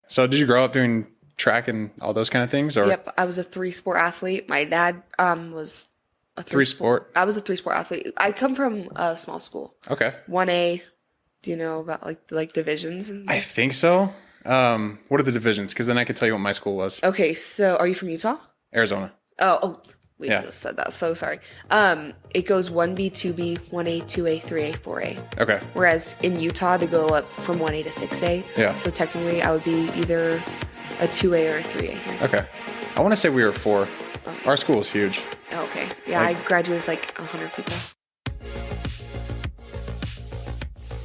So did you grow up doing track and all those kind of things? Or Yep, I was a 3-sport athlete. My dad was a three-sport? I was a 3-sport athlete. I come from a small school. Okay. 1A. Do you know about like divisions? I think so. What are the divisions? Because then I could tell you what my school was. Okay, so are you from Utah? Arizona. Oh, we just said that. So sorry. It goes 1B, 2B, 1A, 2A, 3A, 4A. Okay. Whereas in Utah, they go up from 1A to 6A. Yeah. So technically, I would be either a 2A or a 3A here. Okay. I want to say we were 4. Okay. Our school is huge. Okay. Yeah, I graduated with like 100 people.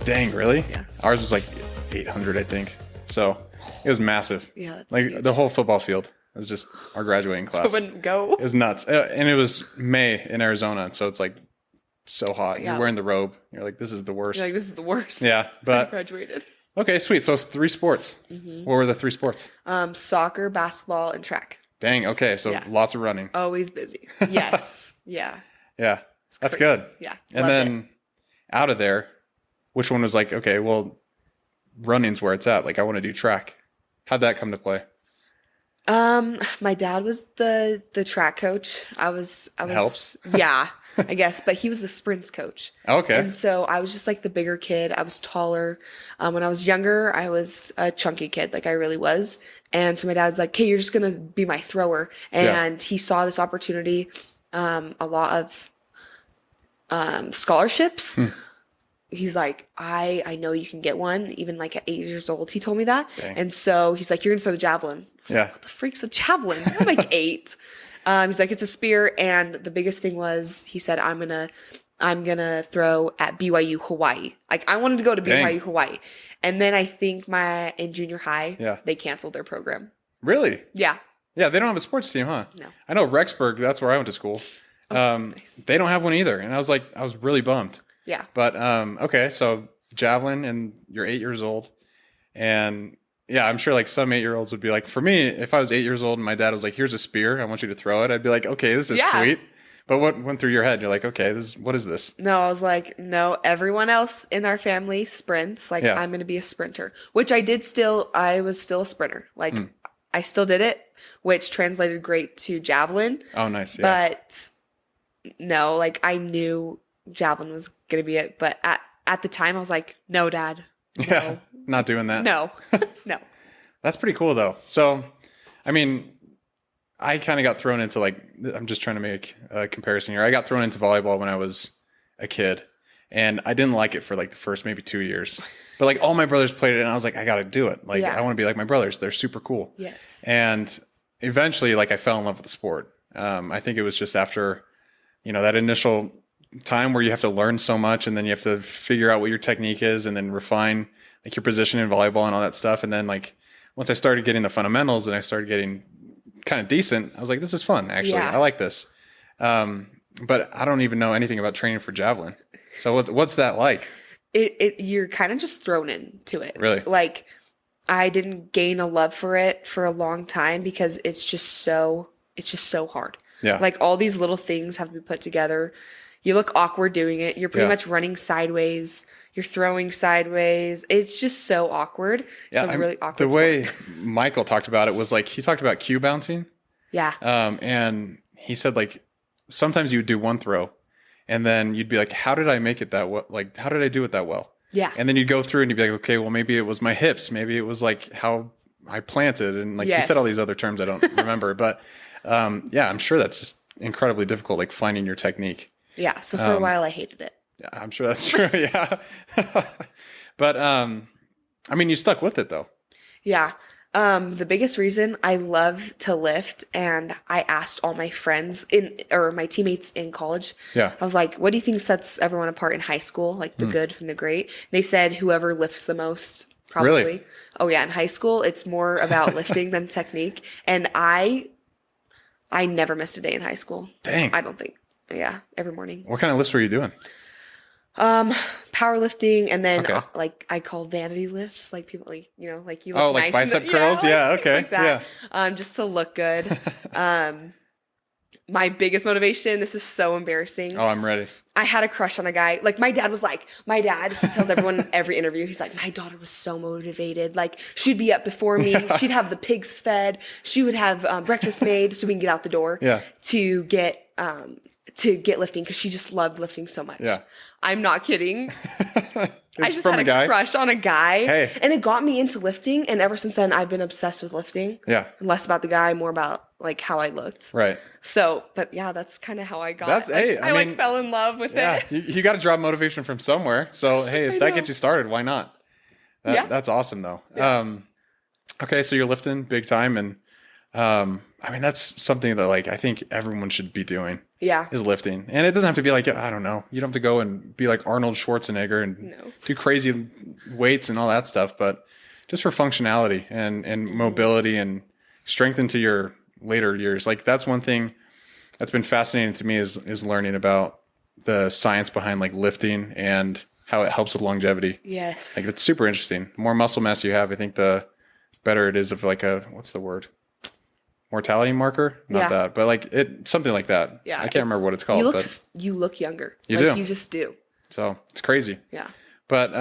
Dang, really? Yeah. Ours was like 800, I think. So it was massive. Yeah, that's like huge. the whole football field was just our graduating class. I wouldn't go. It was nuts. And it was May in Arizona. So it's like so hot. Yeah. You're wearing the robe. You're like, this is the worst. You're like, this is the worst. Yeah. I But graduated. okay, sweet. So it's 3 sports. Mm-hmm. What were the 3 sports? Soccer, basketball, and track. Dang. Okay. So Yeah. lots of running. Always busy. Yes. Yeah. Yeah. That's crazy. good. Yeah. And loved then it. out of there, which one was like, okay, well, running's where it's at. Like, I want to do track. How'd that come to play? My dad was the track coach. I was Helps. Yeah, I guess, but he was the sprints coach. Okay. And so I was just like the bigger kid. I was taller. When I was younger, I was a chunky kid, like I really was. And so my dad's like, "Okay, you're just gonna be my thrower." And he saw this opportunity, a lot of scholarships. He's like, I know you can get one, even like at 8 years old. He told me that. Dang. And so he's like, you're going to throw the javelin. I was like, what the freak's a javelin? I'm like 8. He's like, it's a spear. And the biggest thing was, he said, I'm gonna throw at BYU Hawaii. Like I wanted to go to BYU Hawaii. And then I think in junior high, they canceled their program. Really? Yeah. Yeah, they don't have a sports team, huh? No. I know Rexburg, that's where I went to school. Nice. They don't have one either. And I was really bummed. Yeah. But okay, so javelin, and you're 8 years old, and yeah, I'm sure like some 8-year-olds would be like, for me, if I was 8 years old and my dad was like, "Here's a spear, I want you to throw it," I'd be like, "Okay, this is sweet." But what went through your head? You're like, "Okay, what is this?" No, I was like, no, everyone else in our family sprints. Like, I'm going to be a sprinter, which I was still a sprinter. Like, I still did it, which translated great to javelin. Oh, nice. Yeah. But no, like, I knew javelin was going to be it. But at the time, I was like, no, Dad. No. Yeah, not doing that. No, no. That's pretty cool, though. So, I mean, I kind of got thrown into I'm just trying to make a comparison here. I got thrown into volleyball when I was a kid, and I didn't like it for like the first maybe 2 years. But like all my brothers played it, and I was like, I got to do it. Like, I want to be like my brothers. They're super cool. Yes. And eventually, like, I fell in love with the sport. I think it was just after, that initial time where you have to learn so much, and then you have to figure out what your technique is, and then refine like your position in volleyball and all that stuff. And then like once I started getting the fundamentals and I started getting kind of decent, I was like, this is fun. Actually, I like this. But I don't even know anything about training for javelin. So what's that like? You're kind of just thrown into it. Really? Like, I didn't gain a love for it for a long time because it's just so hard. Yeah. Like all these little things have to be put together. You look awkward doing it. You're pretty much running sideways. You're throwing sideways. It's just so awkward. Yeah, it's a really awkward The way Michael talked about it was like, he talked about cue bouncing. Yeah. And he said like, sometimes you would do one throw and then you'd be like, how did I make it that well? Like, how did I do it that well? Yeah. And then you'd go through and you'd be like, okay, well, maybe it was my hips. Maybe it was like how I planted. And like, he said all these other terms I don't remember, but yeah, I'm sure that's just incredibly difficult, like finding your technique. Yeah. So for a while I hated it. Yeah, I'm sure that's true. Yeah. But, I mean, you stuck with it though. Yeah. The biggest reason I love to lift, and I asked all my friends my teammates in college. Yeah. I was like, what do you think sets everyone apart in high school? Like the good from the great? They said whoever lifts the most, probably. Really? Oh yeah. In high school, it's more about lifting than technique. And I never missed a day in high school. Dang. I don't think. Yeah. Every morning. What kind of lifts were you doing? Powerlifting, and then Okay. I call vanity lifts, like people like you look like nice bicep curls. Yeah. Okay. like that. Just to look good. My biggest motivation, this is so embarrassing. Oh, I'm ready. I had a crush on a guy. Like my dad, he tells everyone in every interview, he's like, my daughter was so motivated. Like she'd be up before me. Yeah. She'd have the pigs fed. She would have breakfast made so we can get out the door to get lifting because she just loved lifting so much. Yeah. I'm not kidding. I just from had a crush on a guy. Hey. And it got me into lifting. And ever since then, I've been obsessed with lifting. Yeah. Less about the guy, more about like how I looked. Right. So, but yeah, that's kind of how I got. That's I mean, fell in love with it. You got to draw motivation from somewhere. So hey, if that gets you started, why not? That's awesome though. Yeah. Okay, so you're lifting big time, and I mean that's something that like I think everyone should be doing. Yeah, is lifting, and it doesn't have to be like I don't know. You don't have to go and be like Arnold Schwarzenegger and do crazy weights and all that stuff, but just for functionality and mobility and strength into your later years. Like that's one thing that's been fascinating to me is learning about the science behind like lifting and how it helps with longevity. Yes. Like it's super interesting. The more muscle mass you have, I think the better it is of like what's the word? Mortality marker? Not that, but like something like that. Yeah. I can't remember what it's called. You look younger. You do. You just do. So it's crazy. Yeah. But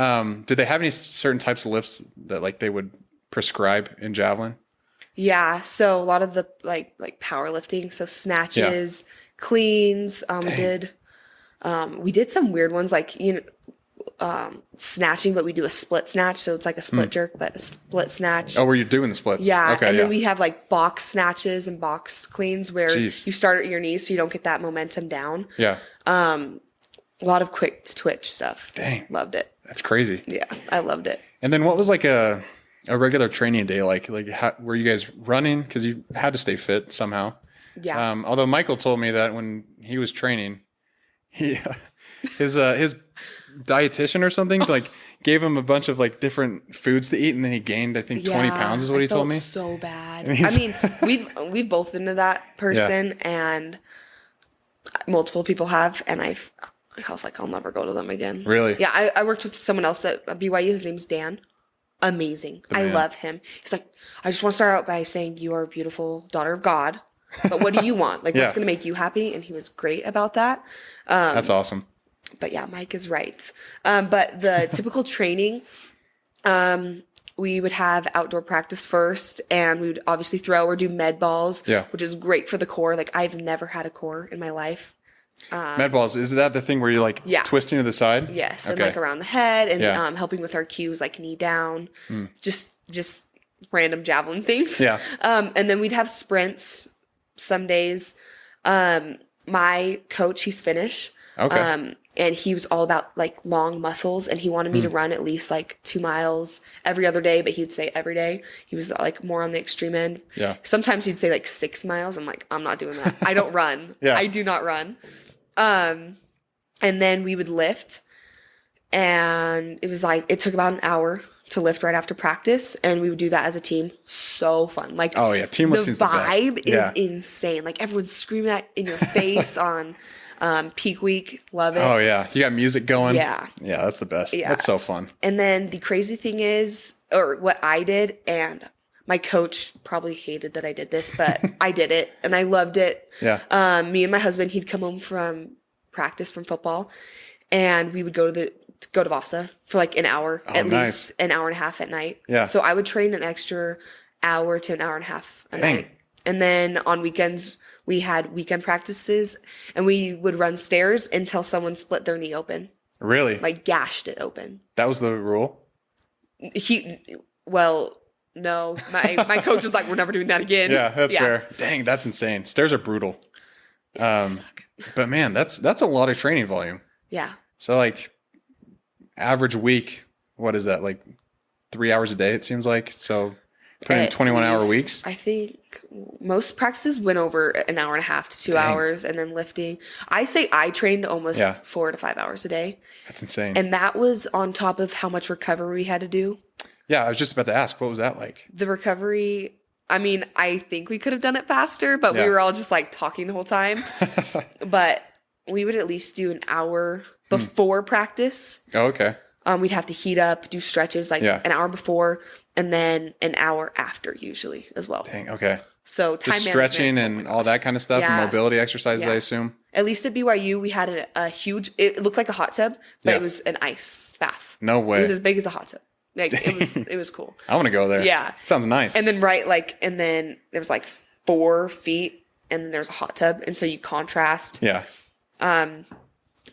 did they have any certain types of lifts that like they would prescribe in javelin? Yeah, so a lot of the like powerlifting, so snatches, cleans. We did some weird ones like snatching, but we do a split snatch, so it's like a split jerk, but a split snatch. Oh, where you're doing the splits? Yeah, okay, and then we have like box snatches and box cleans where you start at your knees so you don't get that momentum down. Yeah. A lot of quick twitch stuff. Dang, loved it. That's crazy. Yeah, I loved it. And then what was like a regular training day like how, were you guys running because you had to stay fit somehow? Yeah. Although Michael told me that when he was training, his dietitian or something like gave him a bunch of like different foods to eat, and then he gained I think 20 pounds is what he told me. So bad. I mean, we've both been to that person, and multiple people have, and I was like, I'll never go to them again. Really? Yeah. I worked with someone else at BYU. His name's Dan. Amazing. I love him. He's like, I just want to start out by saying you are a beautiful daughter of God, but what do you want? Like, what's going to make you happy? And he was great about that. That's awesome. But yeah, Mike is right. But the typical training, we would have outdoor practice first, and we would obviously throw or do med balls, which is great for the core. Like I've never had a core in my life. Med balls, is that the thing where you're like twisting to the side? Yes, and like around the head, and helping with our cues like knee down, just random javelin things. Yeah. And then we'd have sprints some days. My coach, he's Finnish. Okay. And he was all about like long muscles, and he wanted me to run at least like 2 miles every other day, but he'd say every day. He was like more on the extreme end. Yeah. Sometimes he'd say like 6 miles. I'm like, I'm not doing that. I don't run. I do not run. And then we would lift, and it was like, it took about an hour to lift right after practice, and we would do that as a team. So fun. Like, oh yeah, team lifting. The vibe is insane. Like everyone's screaming in your face on peak week. Love it. Oh yeah. You got music going. Yeah. Yeah. That's the best. Yeah. That's so fun. And then the crazy thing is, or what I did, and my coach probably hated that I did this, but I did it and I loved it. Yeah. Me and my husband, he'd come home from practice from football, and we would go to Vasa for like an hour, at least an hour and a half at night. Yeah. So I would train an extra hour to an hour and a half a night. And then on weekends, we had weekend practices, and we would run stairs until someone split their knee open. Really? Like gashed it open. That was the rule? No, my coach was like, we're never doing that again. Yeah, that's fair. Dang, that's insane. Stairs are brutal. But man, that's a lot of training volume. Yeah. So like average week, what is that? Like 3 hours a day, it seems like. So putting in 21-hour weeks. I think most practices went over an hour and a half to 2 hours, and then lifting. I say I trained almost 4 to 5 hours a day. That's insane. And that was on top of how much recovery we had to do. Yeah, I was just about to ask, what was that like? The recovery, I mean, I think we could have done it faster, but we were all just like talking the whole time. But we would at least do an hour before practice. Oh, okay. We'd have to heat up, do stretches like an hour before, and then an hour after usually as well. Dang. Okay. So time Just stretching management, and all that kind of stuff, and Yeah. mobility exercises, I Yeah. assume. At least at BYU, we had a huge, it looked like a hot tub, but Yeah. it was an ice bath. No It way. was as big as a hot tub. Like it was cool. I want to go there. Yeah. Sounds nice. And then and then there was like 4 feet, and then there's a hot tub, and so you contrast. Yeah.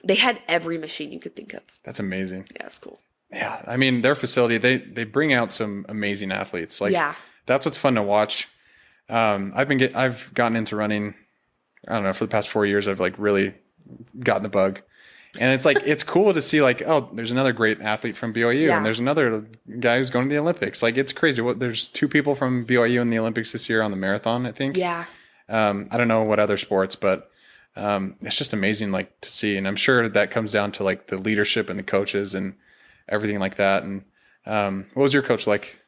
They had every machine you could think of. That's amazing. Yeah, it's cool. Yeah. I mean, their facility, they bring out some amazing athletes. Like, Yeah. that's what's fun to watch. I've gotten into running, I don't know, for the past 4 years. I've like really gotten the bug. And it's like, it's cool to see like, oh, there's another great athlete from BYU, Yeah. and there's another guy who's going to the Olympics. Like, it's crazy. There's 2 people from BYU in the Olympics this year on the marathon, I think. Yeah. I don't know what other sports, but it's just amazing, like, to see. And I'm sure that comes down to like the leadership and the coaches and everything like that. And what was your coach like?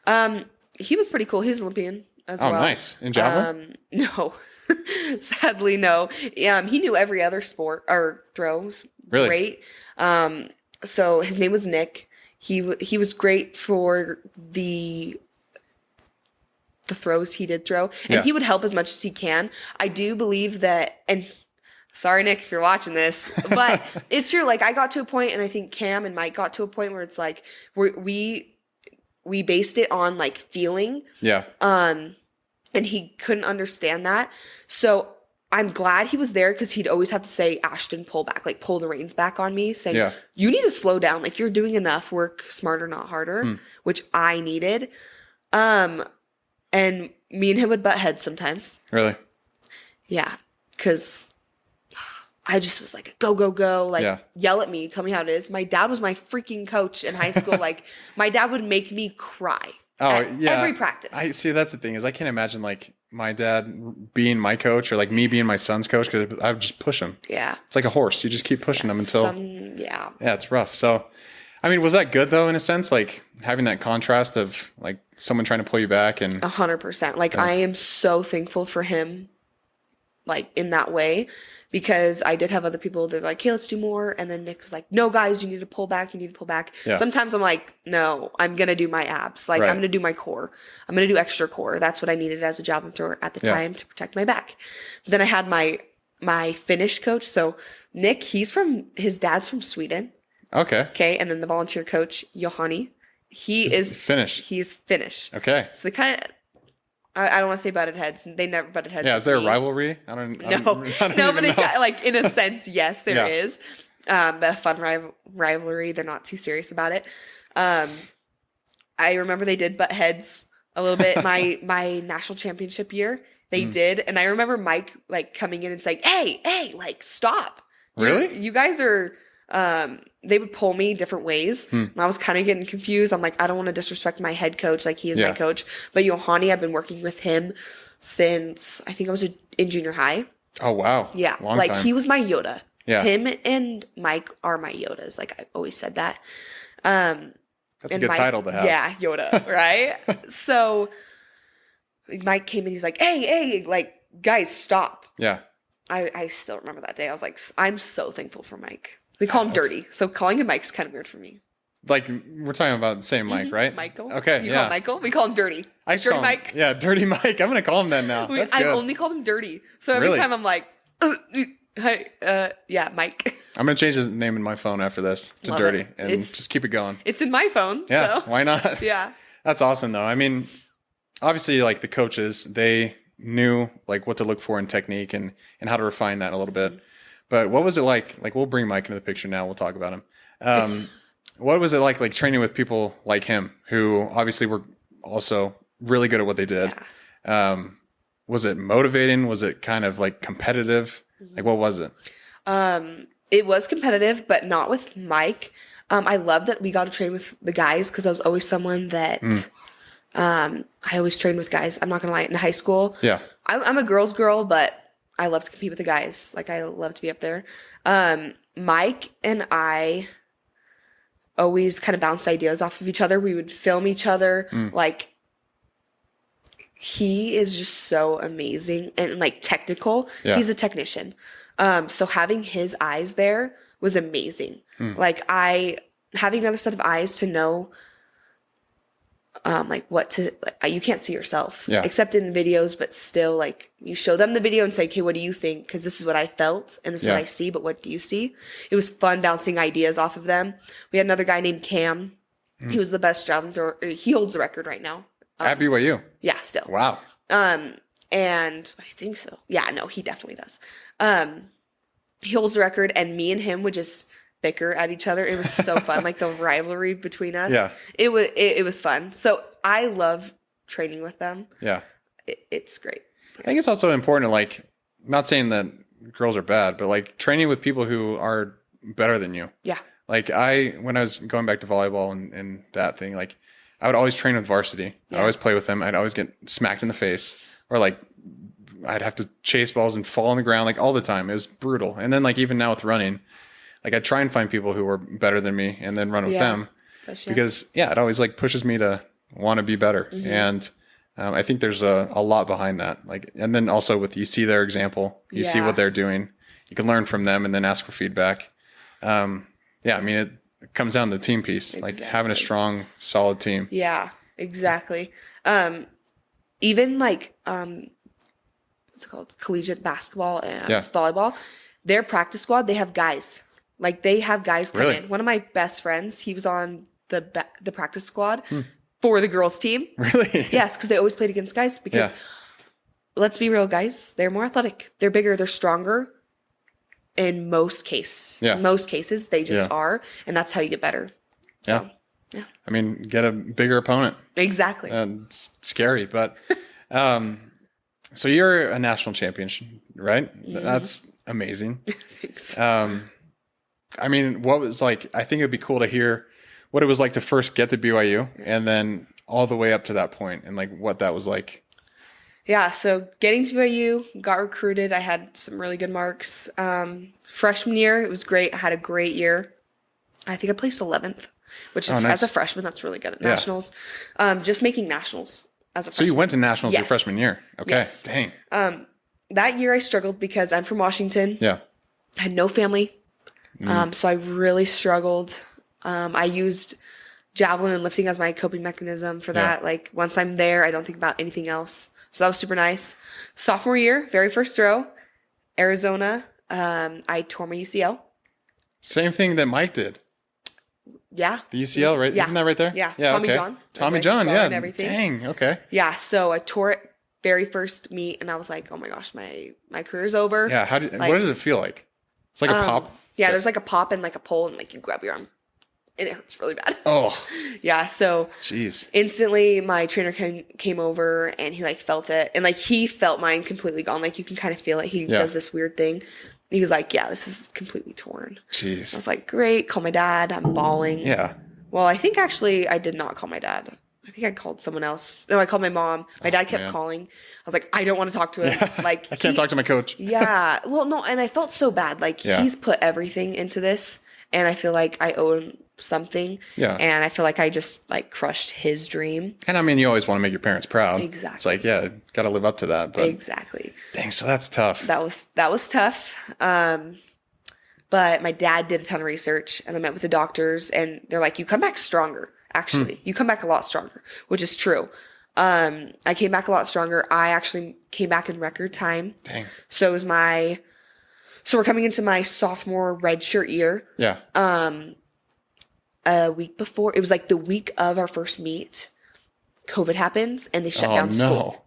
He was pretty cool. He's Olympian as Oh, well. nice. In javelin? No. Sadly, no. He knew every other sport or throws. Really? Great. So his name was Nick. He was great for the throws he did throw, and Yeah. he would help as much as he can. I do believe that, and sorry, Nick, if you're watching this, but it's true. Like, I got to a point, and I think Cam and Mike got to a point where it's like we based it on like feeling. Yeah. And he couldn't understand that. So I'm glad he was there, because he'd always have to say, Ashton, pull back, like pull the reins back on me, saying, Yeah. you need to slow down. Like, you're doing enough, work smarter, not harder, which I needed. And me and him would butt heads sometimes. Really? Yeah. Because I just was like, go, go, go. Like, Yeah. yell at me. Tell me how it is. My dad was my freaking coach in high school. Like, my dad would make me cry. Oh, at yeah. every practice. I see. That's the thing, is I can't imagine like my dad being my coach, or like me being my son's coach, because I would just push him. Yeah. It's like a horse. You just keep pushing them until. Yeah. Yeah, it's rough. So, I mean, was that good though, in a sense, like having that contrast of like someone trying to pull you back? And 100%. Like, I am so thankful for him, like, in that way, because I did have other people that were like, hey, let's do more. And then Nick was like, no, guys, you need to pull back. You need to pull back. Yeah. Sometimes I'm like, no, I'm going to do my abs. Like, Right. I'm going to do my core. I'm going to do extra core. That's what I needed as a javelin thrower at the Yeah. time to protect my back. But then I had my Finnish coach. So Nick, his dad's from Sweden. okay. Okay. And then the volunteer coach, Johanni, he's Finnish. Finnish. Okay. So they kind of, I don't want to say butted heads. They never butted heads. Yeah. with Is there a me. rivalry? I don't No, no, but even know. like, in a sense, yes, there Yeah. is. But a fun rivalry. They're not too serious about it. I remember they did butt heads a little bit. My national championship year, they did, and I remember Mike like coming in and saying, "Hey, like, stop! Really? You guys are." They would pull me different ways, and I was kind of getting confused. I'm like, I don't want to disrespect my head coach, like he is Yeah. my coach. But Johanni, I've been working with him since I think I was in junior high. Oh wow. Yeah, Long like time. he was my Yoda. Yeah. Him and Mike are my Yodas. Like, I've always said that. That's a And good Mike- title to have. Yeah, Yoda, right? So Mike came in, he's like, hey, like, guys, stop. Yeah. I still remember that day. I was like, I'm so thankful for Mike. We call him Dirty. So calling him Mike's kind of weird for me. Like, we're talking about the same Mike, right? Michael. Okay. You yeah. call him Michael? We call him Dirty. I Dirty call him- Mike. Yeah, Dirty Mike. I'm gonna call him that now. That's I've good. only called him Dirty. So every Really? time I'm like, hey, yeah, Mike. I'm gonna change his name in my phone after this to Love Dirty, it. and It's- just keep it going. It's in my phone. Yeah. So. Why not? Yeah. That's awesome, though. I mean, obviously, like the coaches, they knew like what to look for in technique and how to refine that a little bit. But what was it like? Like, we'll bring Mike into the picture now. We'll talk about him. What was it like training with people like him, who obviously were also really good at what they did? Yeah. Was it motivating? Was it kind of like competitive? Like, what was it? It was competitive, but not with Mike. I love that we got to train with the guys, because I was always someone that I always trained with guys. I'm not gonna lie. In high school, Yeah. I'm a girl's girl, but I love to compete with the guys. Like, I love to be up there. Mike and I always kind of bounced ideas off of each other. We would film each other. Like, he is just so amazing and like technical. Yeah. He's a technician. So having his eyes there was amazing. Like, having another set of eyes to know like what to, like, you can't see yourself Yeah. except in videos, but still like you show them the video and say, okay, what do you think? Cause this is what I felt and this is what I see, but what do you see? It was fun bouncing ideas off of them. We had another guy named Cam. He was the best javelin thrower. He holds the record right now. At BYU. Yeah, still. Wow. And I think so. Yeah, no, he definitely does. He holds the record, and me and him would just bicker at each other. It was so fun, like the rivalry between us. Yeah. It was fun. So I love training with them. Yeah. It's great. I think it's also important to, like, not saying that girls are bad, but like training with people who are better than you. Yeah. Like when I was going back to volleyball and that thing, like I would always train with varsity. Yeah. I'd always play with them. I'd always get smacked in the face, or like I'd have to chase balls and fall on the ground like all the time. It was brutal. And then like even now with running, like I try and find people who are better than me and then run with them because it always like pushes me to want to be better. Mm-hmm. And I think there's a lot behind that. Like, and then also with, you see their example, you see what they're doing, you can learn from them and then ask for feedback. I mean, it comes down to the team piece, like having a strong, solid team. Yeah, exactly. Even like, what's it called? Collegiate basketball and volleyball, their practice squad, they have guys. Like they have guys come in. One of my best friends, he was on the practice squad for the girls team. Really? Yes, because they always played against guys because let's be real, guys, they're more athletic. They're bigger. They're stronger. In most cases, they just are, and that's how you get better. So, yeah. I mean, get a bigger opponent. Exactly. It's scary, but so you're a national champion, right? Mm-hmm. That's amazing. Thanks. I mean, what was like? I think it'd be cool to hear what it was like to first get to BYU, and then all the way up to that point, and like what that was like. Yeah, so getting to BYU, got recruited. I had some really good marks. Freshman year, it was great. I had a great year. I think I placed 11th, which as a freshman, that's really good at nationals. Just making nationals as a freshman. So you went to nationals your freshman year. Okay. Yes. Dang. That year I struggled because I'm from Washington. Yeah. I had no family. So I really struggled. I used javelin and lifting as my coping mechanism for that. Like once I'm there, I don't think about anything else. So that was super nice. Sophomore year, very first throw, Arizona, I tore my UCL. Same thing that Mike did. Yeah. The UCL, right? Yeah. Isn't that right there? Yeah. Tommy John. Tommy John, yeah. And everything. Dang, okay. Yeah, so I tore it very first meet, and I was like, oh my gosh, my career's over. Yeah, what does it feel like? It's like a pop? Yeah, there's like a pop and like a pull, and like you grab your arm. And it hurts really bad. Oh. Yeah, so jeez. Instantly my trainer came over and he like felt it. And like he felt mine completely gone. Like you can kind of feel it. He does this weird thing. He was like, yeah, this is completely torn. Jeez. I was like, great, call my dad. I'm bawling. Yeah. Well, I think actually I did not call my dad. I think I called someone else. No, I called my mom. My dad kept calling. I was like, I don't want to talk to him. Yeah. Like I can't talk to my coach. Yeah. Well, no, and I felt so bad. Like he's put everything into this, and I feel like I owe him something. Yeah. And I feel like I just like crushed his dream. And I mean, you always want to make your parents proud. Exactly. It's like, got to live up to that. But exactly. Dang, so that's tough. That was tough. But my dad did a ton of research, and I met with the doctors, and they're like, you come back stronger. Actually, you come back a lot stronger, which is true. I came back a lot stronger. I actually came back in record time. Dang. So we're coming into my sophomore redshirt year. Yeah. A week before, it was like the week of our first meet, COVID happens and they shut down school.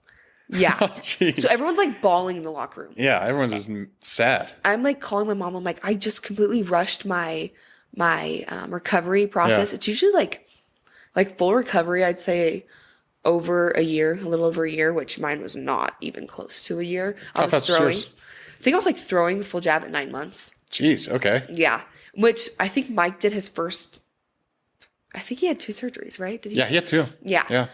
Yeah. Oh, jeez. So everyone's like bawling in the locker room. Yeah, everyone's just sad. I'm like calling my mom. I'm like, I just completely rushed my recovery process. Yeah. It's usually like full recovery, I'd say over a year, a little over a year, which mine was not even close to a year. I was throwing. I think I was like throwing full jab at 9 months. Jeez. Okay. Yeah. Which I think Mike did his first. I think he had 2 surgeries, right? Did he? Yeah, he had 2. Yeah. Yeah.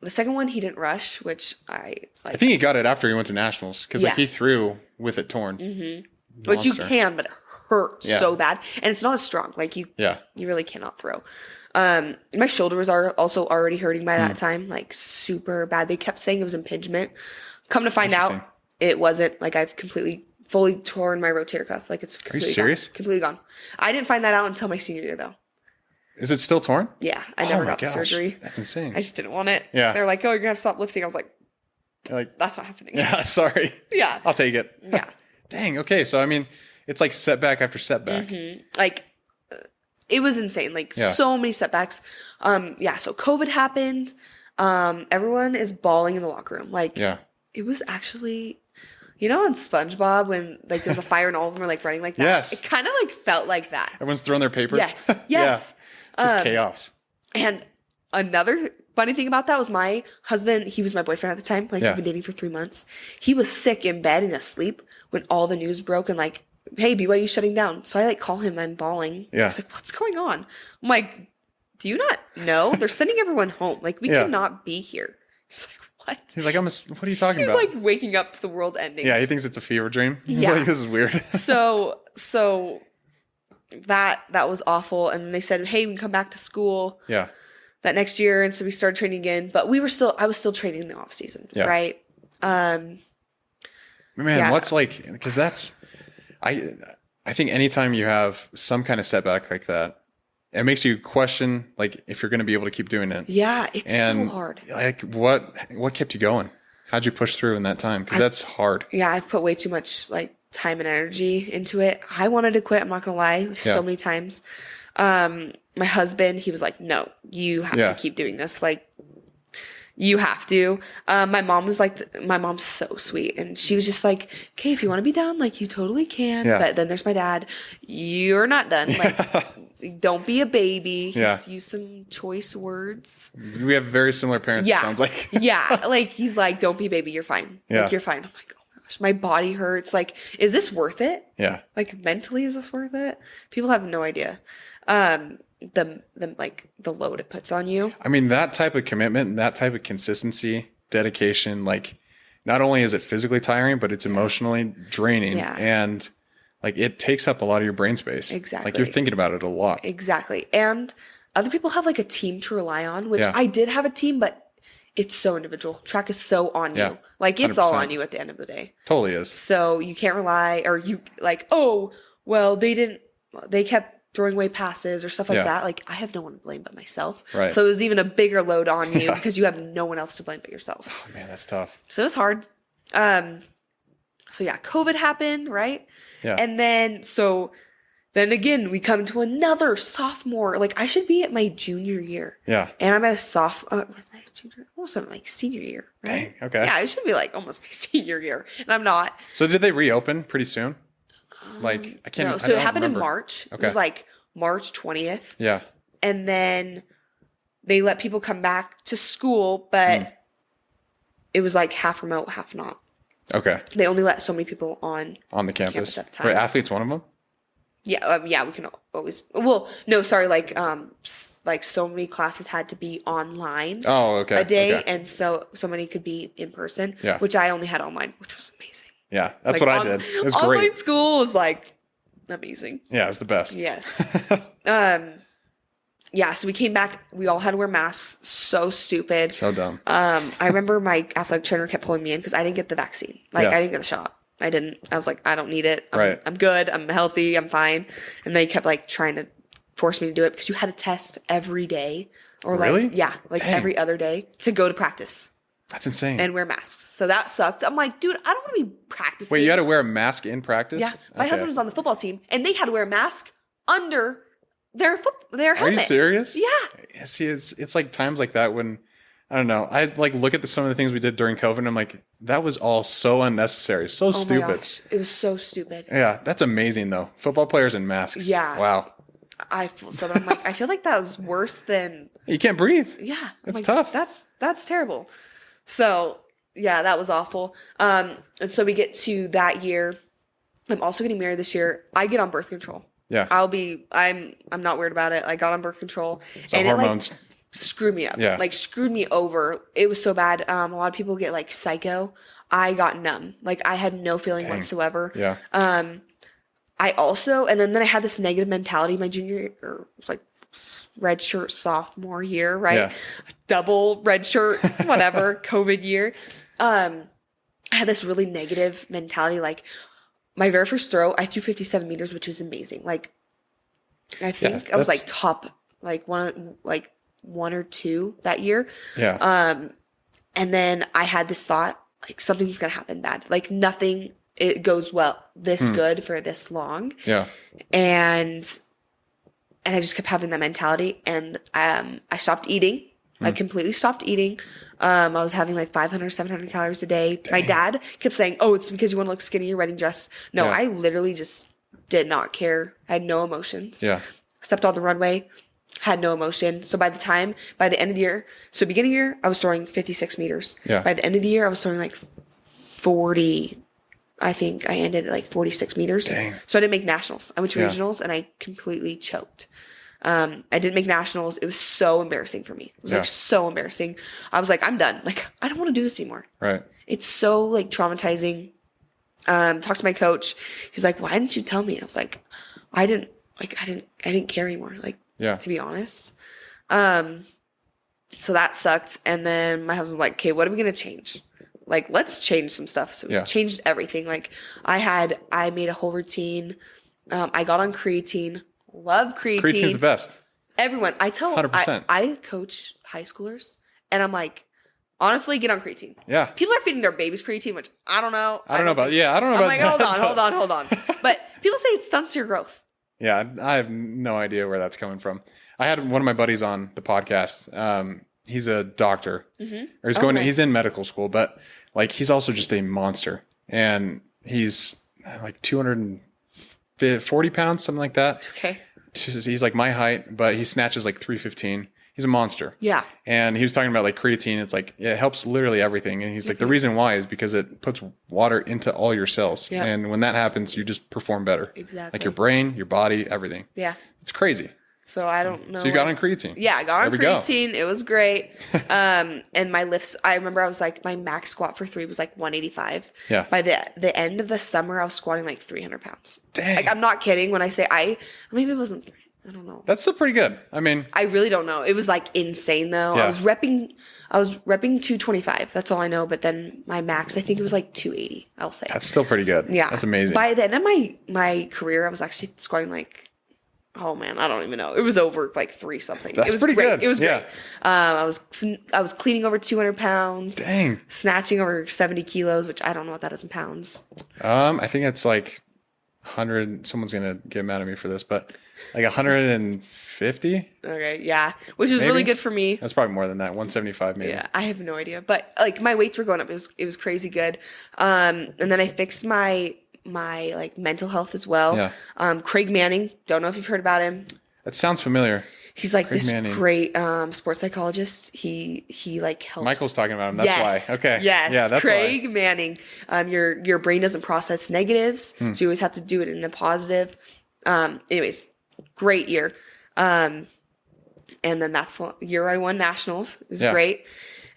The second one he didn't rush, which I like. I think he got it after he went to nationals because like he threw with it torn. Mm-hmm. Which you can, but it hurts so bad, and it's not as strong. Like you really cannot throw. My shoulder was also already hurting by that time, like super bad. They kept saying it was impingement. Come to find out, it wasn't. Like I've fully torn my rotator cuff. Like it's completely Are you serious? Completely gone. I didn't find that out until my senior year though. Is it still torn? Yeah, I never my got the gosh. surgery. That's insane. I just didn't want it. Yeah. They're like, oh, you're gonna have to stop lifting. I was like, You're like, that's not happening. yeah, sorry. Yeah. I'll take it. Yeah. Dang. Okay. So, I mean, it's like setback after setback. Like, it was insane. Like, Yeah. so many setbacks. Yeah. So COVID happened. Everyone is bawling in the locker room. Like, Yeah. it was actually, you know, on SpongeBob when like there's a fire and all of them are like running like that. Yes. It kind of like felt like that. Everyone's throwing their papers. Yes. Yes. Yeah. Just chaos. And another funny thing about that was my husband, he was my boyfriend at the time. Like, Yeah. we've been dating for 3 months. He was sick in bed and asleep when all the news broke and like, hey, BYU's shutting down. So I like call him, I'm bawling. Yeah. I was like, what's going on? I'm like, do you not know? They're sending everyone home. Like, we Yeah. cannot be here. He's like, what? He's like, what are you talking He's about? like waking up to the world ending. Yeah, he thinks it's a fever dream. He's Yeah. like, this is weird. So that was awful. And then they said, hey, we can come back to school Yeah. that next year. And so we started training again, but I was still training in the off season. Yeah. Right. Man, Yeah. what's like, because that's, I think anytime you have some kind of setback like that, it makes you question like if you're going to be able to keep doing it. Yeah. It's And so hard. like what kept you going? How'd you push through in that time? Because that's hard. Yeah. I've put way too much like time and energy into it. I wanted to quit. I'm not going to lie. So many times. My husband, he was like, no, you have to keep doing this. Like, you have to. My mom was like, my mom's so sweet. And she was just like, okay, if you want to be done, like, you totally can. Yeah. But then there's my dad. You're not done. Like, don't be a baby. Just use some choice words. We have very similar parents, Yeah. it sounds like. Yeah. Like, he's like, don't be a baby. You're fine. Yeah. Like, you're fine. I'm like, oh my gosh, my body hurts. Like, is this worth it? Yeah. Like, mentally, is this worth it? People have no idea. The load it puts on you. I mean, that type of commitment and that type of consistency, dedication, like not only is it physically tiring, but it's emotionally draining. Yeah. And like it takes up a lot of your brain space. Exactly. Like you're thinking about it a lot. Exactly. And other people have like a team to rely on, which I did have a team, but it's so individual. Track is so on Yeah. you. Like, it's all 100%. on you at the end of the day. Totally is. So you can't rely, or you like, oh, well, they kept throwing away passes or stuff like Yeah. that. Like, I have no one to blame but myself. Right. So it was even a bigger load on you because you have no one else to blame but yourself. Oh, man, that's tough. So it was hard. So yeah, COVID happened, right? Yeah. And then again, we come to another sophomore. Like, I should be at my junior year. Yeah. And I'm at a almost at my senior year. Right? Dang. Okay. Yeah, I should be like almost my senior year. And I'm not. So did they reopen pretty soon? Like I can't. No, I so it don't happened remember. in March. Okay. It was like March 20th. Yeah. And then they let people come back to school, but it was like half remote, half not. Okay. They only let so many people on On the campus. at the time. Were athletes one of them? Yeah, yeah, we can always. Well, no, sorry, like so many classes had to be online Oh, okay. a day, Okay. and so many could be in person. Yeah. Which I only had online, which was amazing. Yeah, that's Like, what I did. It was online great. school was like amazing. Yeah, it's the best. Yes. Yeah. So we came back. We all had to wear masks. So stupid. So dumb. I remember my athletic trainer kept pulling me in because I didn't get the vaccine. Like, Yeah. I didn't get the shot. I didn't. I was like, I don't need it. Right. I'm good. I'm healthy. I'm fine. And they kept like trying to force me to do it because you had a test every day, or like, Really? yeah, like Dang. every other day to go to practice That's insane. and wear masks. So that sucked. I'm like, dude, I don't want to be practicing. Wait, you had to wear a mask in practice? Yeah. My Okay. husband was on the football team and they had to wear a mask under their helmet. Are you serious? Yeah. Yeah, see, it's like times like that when I don't know. I like look at some of the things we did during COVID and I'm like, that was all so unnecessary, so Oh stupid. my gosh. It was so stupid. Yeah, that's amazing though. Football players in masks. Yeah. Wow. I'm like, I feel like that was worse than, You can't breathe. yeah. I'm It's like, tough. That's terrible. So yeah, that was awful. And so we get to that year. I'm also getting married this year. I get on birth control. Yeah. I'm not weird about it. I got on birth control. So and hormones. it like screwed me up. Yeah. Like screwed me over. It was so bad. A lot of people get like psycho. I got numb. Like I had no feeling Dang. whatsoever. Yeah. I also, and then I had this negative mentality my junior year, or it was like red shirt sophomore year, right? Yeah. Double red shirt, whatever, COVID year. I had this really negative mentality. Like my very first throw, I threw 57 meters, which was amazing. Like I think I was like that's- top like one or two that year. Yeah. And then I had this thought, like something's going to happen bad. Like nothing, it goes well this good for this long. Yeah. And I just kept having that mentality, and I stopped eating. I completely stopped eating. I was having like 500, 700 calories a day. Dang. My dad kept saying, oh, it's because you want to look skinny, your wedding dress. No, Yeah. I literally just did not care. I had no emotions. Yeah. Stepped on the runway, had no emotion. So by the end of the year, so beginning of the year, I was throwing 56 meters. Yeah. By the end of the year, I was throwing like 40, I think I ended at like 46 meters. Dang. So I didn't make nationals. I went to Yeah. regionals and I completely choked. I didn't make nationals. It was so embarrassing for me. It was Yeah. like so embarrassing. I was like, I'm done. Like, I don't want to do this anymore. Right. It's so like traumatizing. Talked to my coach. He's like, why didn't you tell me? I was like, I didn't care anymore. Like, Yeah. to be honest. So that sucked. And then my husband was like, okay, what are we going to change? Like, let's change some stuff. So we Yeah. changed everything. Like I made a whole routine. I got on creatine. Love creatine. Creatine's the best. Everyone, I tell 100%. I coach high schoolers, and I'm like, honestly, get on creatine. Yeah. People are feeding their babies creatine, which I don't know. I don't know about I'm like, that. hold on. But people say it stunts your growth. Yeah, I have no idea where that's coming from. I had one of my buddies on the podcast. He's a doctor, or he's nice. he's in medical school, but like he's also just a monster, and he's like 240 pounds, something like that. Okay. He's like my height, but he snatches like 315. He's a monster. Yeah. And he was talking about like creatine. It's like, it helps literally everything. And he's like, the reason why is because it puts water into all your cells. Yeah. And when that happens, you just perform better. Exactly. Like your brain, your body, everything. Yeah. It's crazy. So I don't know. So you got on creatine. Yeah, I got on There we go. creatine. It was great. And my lifts, I remember I was like, my max squat for 3 was like 185. Yeah. By the end of the summer, I was squatting like 300 pounds. Dang. Like, I'm not kidding when I say maybe it wasn't 3. I don't know. That's still pretty good. I mean, I really don't know. It was like insane though. Yeah. I was repping 225. That's all I know. But then my max, I think it was like 280. I'll say. that's still pretty good. Yeah. That's amazing. By the end of my career, I was actually squatting like, oh man, I don't even know. It was over like 3 something. That's it was pretty great. good. It was Yeah. great. I was cleaning over 200 pounds. Dang. Snatching over 70 kilos, which I don't know what that is in pounds. I think it's like 100. Someone's going to get mad at me for this, but like 150. Okay, yeah, which was Maybe? really good for me. That's probably more than that. 175 maybe. Yeah, I have no idea, but like my weights were going up. It was crazy good. And then I fixed my like mental health as well. Yeah. Craig Manning, don't know if you've heard about him. That sounds familiar. He's like Craig this Manning. great sports psychologist. He like helps. Michael's talking about him. That's Yes. why. Okay. Yes. Yeah, that's Craig why. Manning. Your brain doesn't process negatives, so you always have to do it in a positive. Anyways, great year. And then that's the year I won nationals. It was great.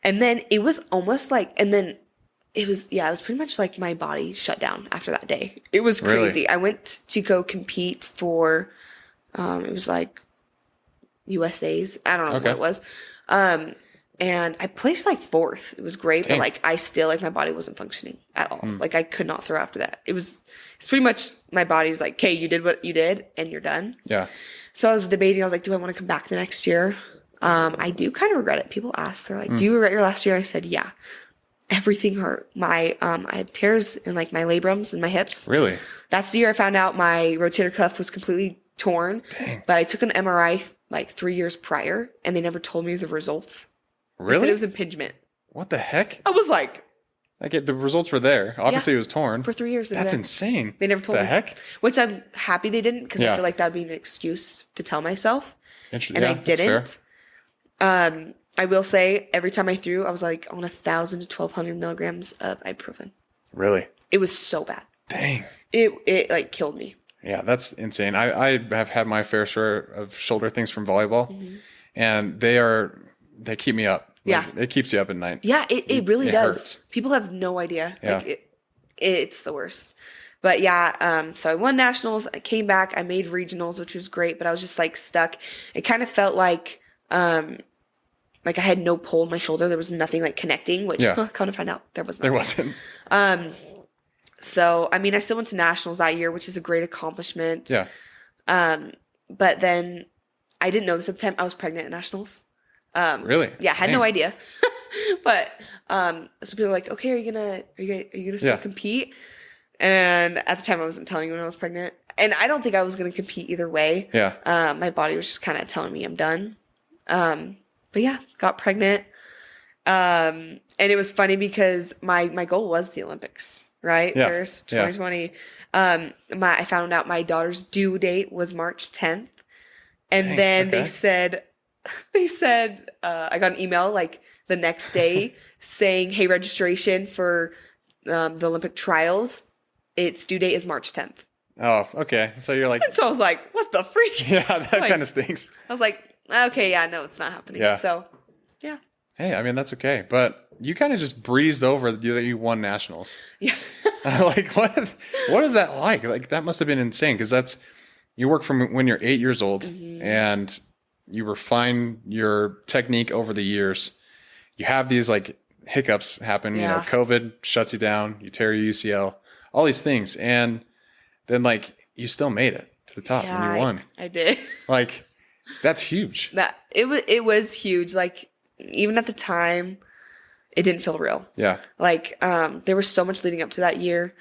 And then it was almost like, it was pretty much like my body shut down after that day. It was crazy. Really? I went to go compete for, it was like USA's. I don't know what it was. And I placed like 4th. It was great, Dang. but like I still like my body wasn't functioning at all. Like I could not throw after that. It's pretty much my body's like, okay, you did what you did and you're done. Yeah. So I was debating. I was like, do I want to come back the next year? I do kind of regret it. People ask, they're like, do you regret your last year? I said, yeah. Everything hurt. I had tears in like my labrums and my hips. Really? That's the year I found out my rotator cuff was completely torn. Dang. But I took an MRI like 3 years prior and they never told me the results. They said Really? it was impingement. What the heck? I was like, Like the results were there. Obviously, it was torn. for 3 years. That's insane. They never told the me. heck? Which I'm happy they didn't because Yeah. I feel like that would be an excuse to tell myself. Interesting. And Yeah, I that's fair. didn't. I will say every time I threw, I was like on 1,000 to 1,200 milligrams of ibuprofen. Really? It was so bad. Dang. It like killed me. Yeah, that's insane. I have had my fair share of shoulder things from volleyball, and they keep me up. Like, Yeah. it keeps you up at night. Yeah, it really it does. hurts. People have no idea. Yeah. Like it's the worst. But yeah, so I won nationals. I came back. I made regionals, which was great. But I was just like stuck. It kind of felt like I had no pull in my shoulder. There was nothing like connecting. Which kind of find out there was nothing. There wasn't. So I mean, I still went to nationals that year, which is a great accomplishment. Yeah. But then I didn't know this at the time. I was pregnant at nationals. Really? Yeah, I had no idea. But so people were like, okay, are you gonna still compete? And at the time I wasn't telling anyone I was pregnant. And I don't think I was gonna compete either way. Yeah. My body was just kind of telling me I'm done. But yeah, got pregnant. And it was funny because my goal was the Olympics, right? Yeah. First 2020. I found out my daughter's due date was March 10th. And then they said I got an email like the next day saying, hey, registration for the Olympic trials, its due date is March 10th. Oh, okay. So you're like, And so I was like, what the freak? yeah, that Like, kind of stinks. I was like, okay, yeah, no, it's not happening. Yeah. So, yeah. Hey, I mean, that's okay. But you kind of just breezed over that you won nationals. Yeah. Like, what is that like? Like, that must have been insane because you work from when you're 8 years old and you refine your technique over the years. You have these like hiccups happen, you know, COVID shuts you down, you tear your UCL, all these things. And then like you still made it to the top and you won. I did. Like, that's huge. It was huge. Like, even at the time, it didn't feel real. Yeah. Like, there was so much leading up to that year.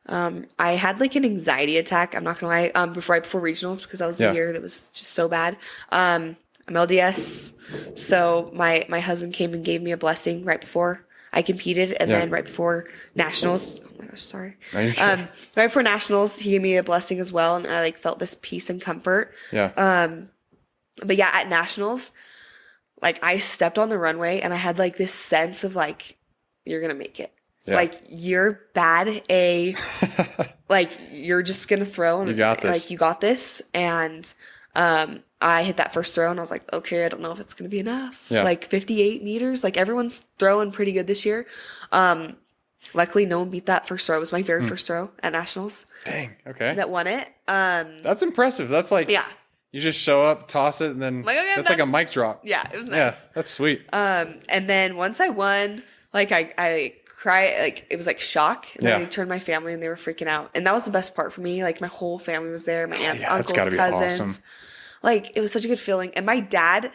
I had like an anxiety attack, I'm not gonna lie, before regionals, because that was the year that was just so bad. I'm LDS. So my husband came and gave me a blessing right before I competed, and then right before nationals. Oh my gosh, sorry. Right before nationals, he gave me a blessing as well, and I like felt this peace and comfort. Yeah. But yeah, at nationals, like I stepped on the runway and I had like this sense of like, you're gonna make it. Yeah. Like, you're bad like you're just gonna throw and you got this. Like, you got this. And I hit that first throw and I was like, okay, I don't know if it's gonna be enough. Yeah. Like 58 meters, like everyone's throwing pretty good this year. Luckily no one beat that first throw. It was my very first throw at nationals. Dang. Okay. That won it. That's impressive. That's like, you just show up, toss it, and then like, okay, that's like a mic drop. Yeah, it was nice. Yeah, that's sweet. And then once I won, like I cried, like it was like shock. And then I turned my family and they were freaking out. And that was the best part for me. Like, my whole family was there, my aunts, uncles, cousins. Awesome. Like, it was such a good feeling. And my dad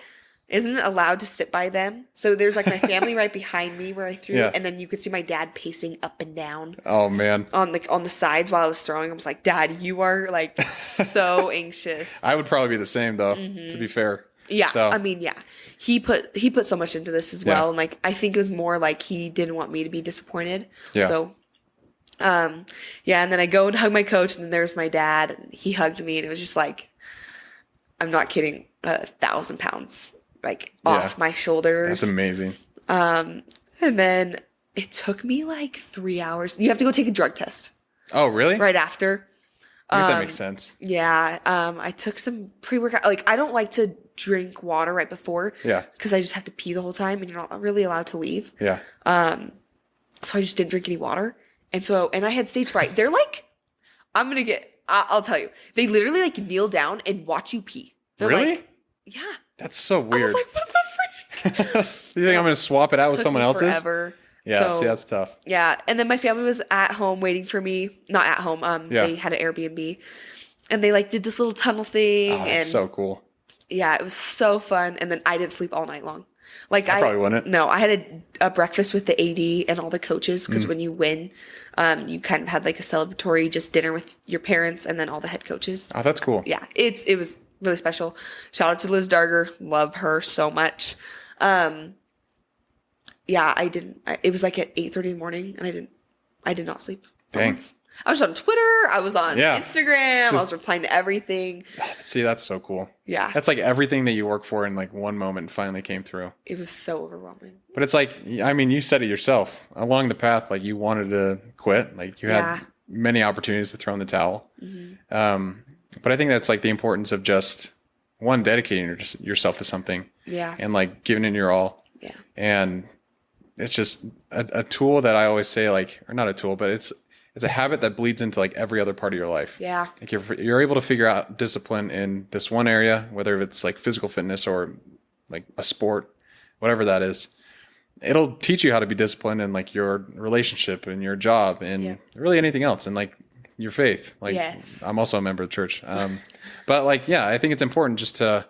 isn't allowed to sit by them. So there's like my family right behind me where I threw it, and then you could see my dad pacing up and down. Oh man. On the sides while I was throwing. I was like, Dad, you are like so anxious. I would probably be the same though, to be fair. Yeah. So. I mean, yeah. He put so much into this as well. And like, I think it was more like he didn't want me to be disappointed. Yeah. So and then I go and hug my coach, and then there's my dad, and he hugged me, and it was just like, I'm not kidding, 1,000 pounds like off my shoulders. That's amazing. And then it took me like 3 hours. You have to go take a drug test. Oh, really? Right after. I guess that makes sense. Yeah. I took some pre-workout. Like, I don't like to drink water right before. Yeah. Because I just have to pee the whole time, and you're not really allowed to leave. Yeah. So I just didn't drink any water. And I had stage fright. They're like, I'll tell you. They literally like kneel down and watch you pee. They're really? Like, yeah. That's so weird. I was like, what the freak? You think I'm going to swap it out with someone else's? Forever. Yeah, see, that's tough. Yeah, and then my family was at home waiting for me. Not at home. They had an Airbnb, and they like did this little tunnel thing. Oh, that's so cool. Yeah, it was so fun. And then I didn't sleep all night long. Like, I probably wouldn't. No, I had a breakfast with the AD and all the coaches, because when you win, you kind of had like a celebratory just dinner with your parents and then all the head coaches. Oh, that's cool. Yeah, it was really special. Shout out to Liz Darger. Love her so much. Yeah, it was like at 8:30 in the morning, and I did not sleep. Thanks. I was on Twitter. I was on Instagram. I was replying to everything. See, that's so cool. Yeah. That's like everything that you work for in like one moment finally came through. It was so overwhelming. But it's like, I mean, you said it yourself. Along the path, like, you wanted to quit. Like, you had many opportunities to throw in the towel. Mm-hmm. But I think that's like the importance of just, one, dedicating yourself to something. Yeah. And like giving it your all. Yeah. And it's just a tool that I always say, like, or not a tool, but it's a habit that bleeds into like every other part of your life. Yeah. Like, you're able to figure out discipline in this one area, whether it's like physical fitness or like a sport, whatever that is. It'll teach you how to be disciplined in like your relationship and your job and really anything else, and like your faith. Like, I'm also a member of the church. But like, I think it's important just to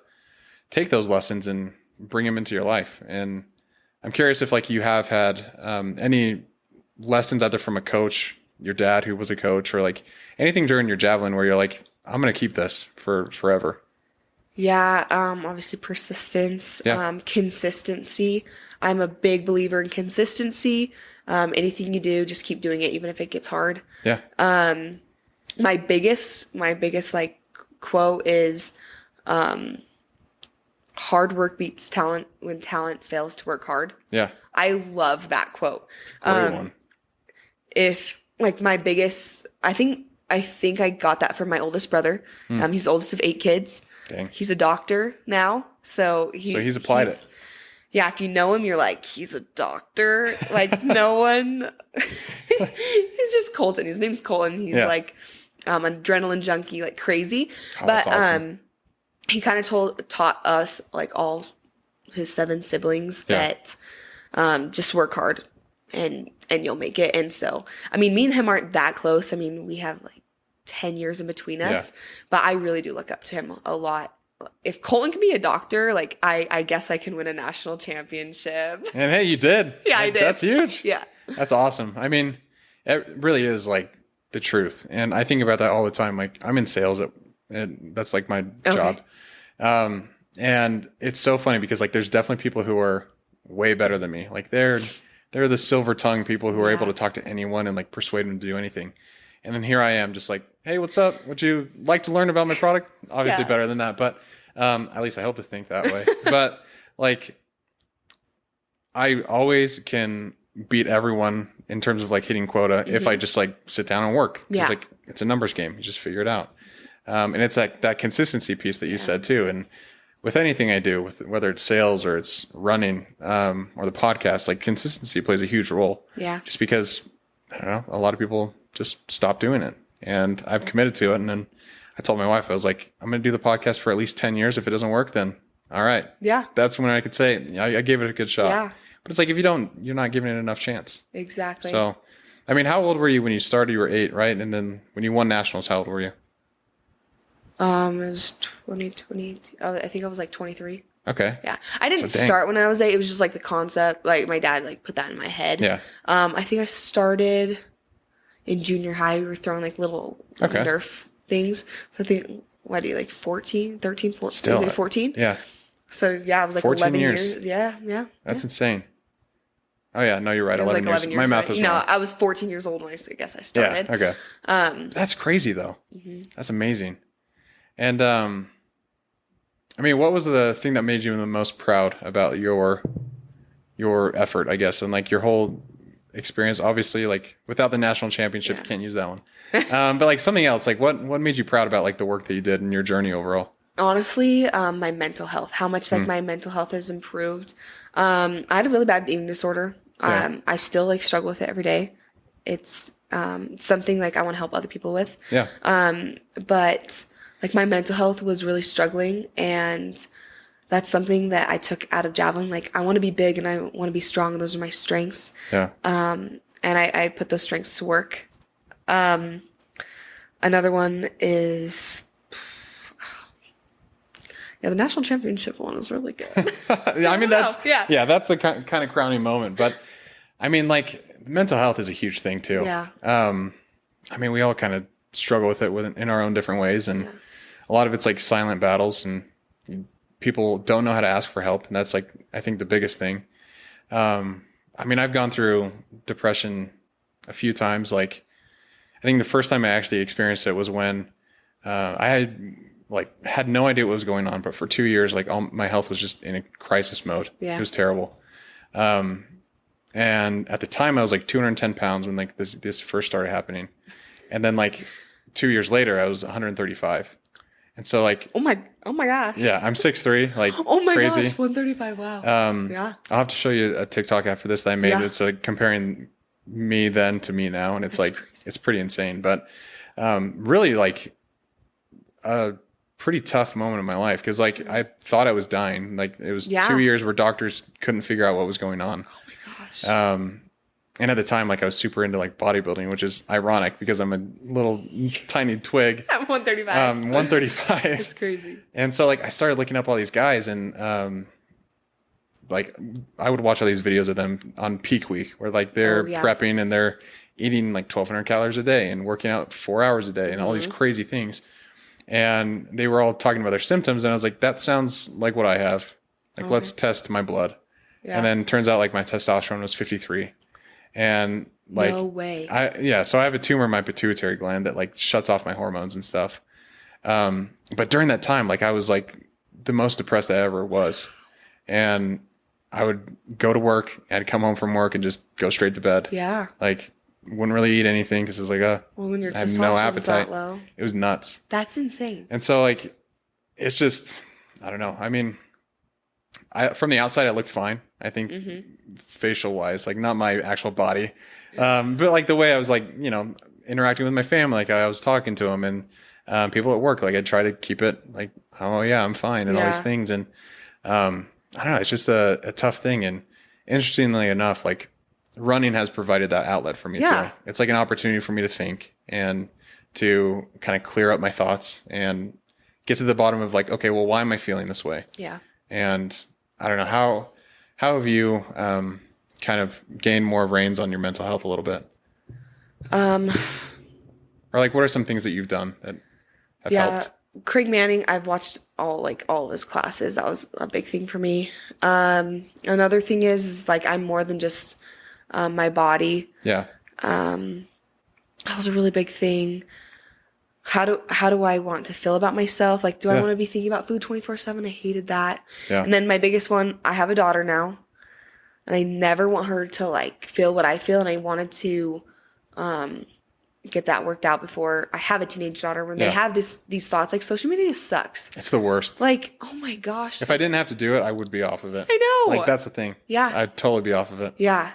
take those lessons and bring them into your life. And I'm curious if like you have had any lessons either from a coach, your dad who was a coach, or like anything during your javelin where you're like, I'm going to keep this for forever. Yeah, obviously persistence, consistency. I'm a big believer in consistency. Anything you do, just keep doing it, even if it gets hard. Yeah. My biggest like quote is, hard work beats talent when talent fails to work hard. Yeah. I love that quote. It's a great one. If like my biggest, I think I got that from my oldest brother. He's the oldest of 8 kids. Dang. He's a doctor now. So he's applied it. Yeah. If you know him, you're like, he's a doctor. Like no one, he's just Colton. His name's Colton. He's like, adrenaline junkie, like crazy. Oh, but, that's awesome. He kind of taught us, like all his 7 siblings, that just work hard and you'll make it. And so, I mean, me and him aren't that close. I mean, we have like 10 years in between us, but I really do look up to him a lot. If Colton can be a doctor, like I guess I can win a national championship. And hey, you did. Yeah, I did. That's huge. Yeah. That's awesome. I mean, it really is like the truth. And I think about that all the time. Like I'm in sales and that's like my job. And it's so funny because like there's definitely people who are way better than me. Like they're the silver tongue people who are able to talk to anyone and like persuade them to do anything. And then here I am just like, hey, what's up? Would you like to learn about my product? Obviously better than that, but at least I hope to think that way. But like I always can beat everyone in terms of like hitting quota if I just like sit down and work. It's like it's a numbers game. You just figure it out. And it's like that consistency piece that you said too. And with anything I do, with whether it's sales or it's running or the podcast, like consistency plays a huge role. Yeah. Just because, I don't know, a lot of people just stop doing it. And I've committed to it. And then I told my wife, I was like, I'm going to do the podcast for at least 10 years. If it doesn't work, then all right. Yeah. That's when I could say, I gave it a good shot. Yeah. But it's like, if you don't, you're not giving it enough chance. Exactly. So, I mean, how old were you when you started? You were 8, right? And then when you won nationals, how old were you? It was 2022. I think I was like 23. Okay. Yeah. I didn't start when I was 8. It was just like the concept. Like my dad like put that in my head. Yeah. I think I started in junior high. We were throwing like little Nerf things. So I think, what do you like 14, 13, 14? Still 14? Yeah. So yeah, I was like 11 years. Yeah. Yeah. That's insane. Oh yeah. No, you're right. 11 years. My math was wrong. No, I was 14 years old when I guess I started. Yeah. Okay. That's crazy though. Mm-hmm. That's amazing. And, I mean, what was the thing that made you the most proud about your effort, I guess, and like your whole experience? Obviously, like without the national championship, you can't use that one. But like something else, like what made you proud about like the work that you did and your journey overall? Honestly, my mental health, how much like my mental health has improved. I had a really bad eating disorder. I still like struggle with it every day. It's, something like I want to help other people with. Yeah. But like my mental health was really struggling, and that's something that I took out of javelin. Like I want to be big and I want to be strong. And those are my strengths. Yeah. And I put those strengths to work. Another one is, the national championship one was really good. I mean, that's the kind of crowning moment. But I mean, like mental health is a huge thing too. Yeah. I mean, we all kind of struggle with it in our own different ways, and a lot of it's like silent battles, and people don't know how to ask for help, and that's like I think the biggest thing. I mean, I've gone through depression a few times. Like I think the first time I actually experienced it was when I had no idea what was going on, but for 2 years, like all my health was just in a crisis mode. Yeah. It was terrible. And at the time I was like 210 pounds when like this first started happening. And then like 2 years later, I was 135. And so like, oh my gosh. Yeah. I'm 6'3", like oh my crazy. gosh, 135. Wow. Yeah. I'll have to show you a TikTok after this that I made. Yeah. It's like comparing me then to me now. And it's that's like, crazy. It's pretty insane, but really like a pretty tough moment in my life. Cause like I thought I was dying. Like it was 2 years where doctors couldn't figure out what was going on. Oh my gosh. And at the time, like I was super into like bodybuilding, which is ironic because I'm a little tiny twig. At 135. 135. It's crazy. And so like I started looking up all these guys, and like I would watch all these videos of them on peak week where like they're prepping and they're eating like 1,200 calories a day and working out 4 hours a day and all these crazy things. And they were all talking about their symptoms, and I was like, that sounds like what I have. Like, let's test my blood. Yeah. And then turns out like my testosterone was 53. And like, no way. So I have a tumor in my pituitary gland that like shuts off my hormones and stuff. But during that time, like I was like the most depressed I ever was. And I would go to work, I'd come home from work and just go straight to bed. Yeah. Like wouldn't really eat anything because it was like, well, when your I have no appetite. That low. It was nuts. That's insane. And so like, it's just, I don't know. I mean, from the outside, I looked fine. I think facial wise, like not my actual body. But like the way I was like, you know, interacting with my family, like I was talking to them and people at work, like I try to keep it like, oh yeah, I'm fine and all these things. And I don't know, it's just a tough thing. And interestingly enough, like running has provided that outlet for me too. It's like an opportunity for me to think and to kind of clear up my thoughts and get to the bottom of like, okay, well, why am I feeling this way? Yeah. And I don't know, how have you kind of gained more reins on your mental health a little bit? Or like, what are some things that you've done that have helped? Craig Manning, I've watched all of his classes. That was a big thing for me. Another thing is like, I'm more than just my body. Yeah. That was a really big thing. How do I want to feel about myself? Like, do I want to be thinking about food 24/7? I hated that. Yeah. And then my biggest one, I have a daughter now, and I never want her to like feel what I feel. And I wanted to get that worked out before I have a teenage daughter. When they have these thoughts, like social media sucks. It's the worst. Like, oh my gosh. If I didn't have to do it, I would be off of it. I know. Like that's the thing. Yeah. I'd totally be off of it. Yeah.